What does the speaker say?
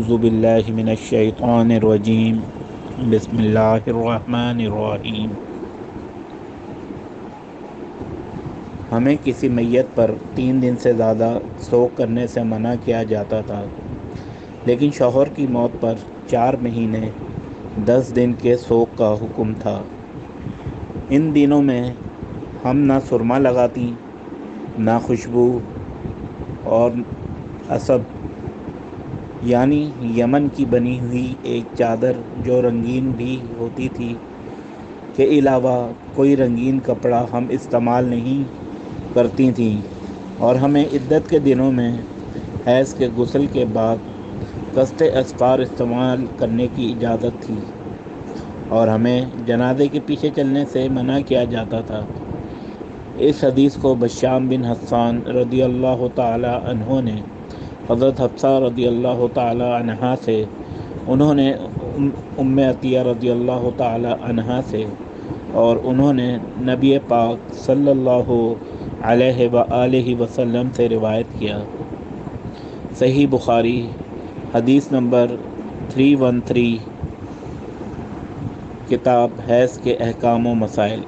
اعوذ باللہ من الشیطان الرجیم بسم اللہ الرحمن الرحیم۔ ہمیں کسی میت پر 3 دن سے زیادہ سوگ کرنے سے منع کیا جاتا تھا، لیکن شوہر کی موت پر 4 مہینے 10 دن کے سوگ کا حکم تھا۔ ان دنوں میں ہم نہ سرما لگاتی، نہ خوشبو اور عصب یعنی یمن کی بنی ہوئی ایک چادر جو رنگین بھی ہوتی تھی کے علاوہ کوئی رنگین کپڑا ہم استعمال نہیں کرتی تھیں، اور ہمیں عدت کے دنوں میں حیض کے غسل کے بعد قصد اذکار استعمال کرنے کی اجازت تھی، اور ہمیں جنازے کے پیچھے چلنے سے منع کیا جاتا تھا۔ اس حدیث کو بشام بن حسان رضی اللہ تعالی عنہ نے حضرت حفصہ رضی اللہ تعالی عنہا سے، انہوں نے ام عطیہ رضی اللہ تعالی عنہا سے، اور انہوں نے نبی پاک صلی اللہ علیہ وآلہ وسلم سے روایت کیا۔ صحیح بخاری حدیث نمبر 313، کتاب حیض کے احکام و مسائل۔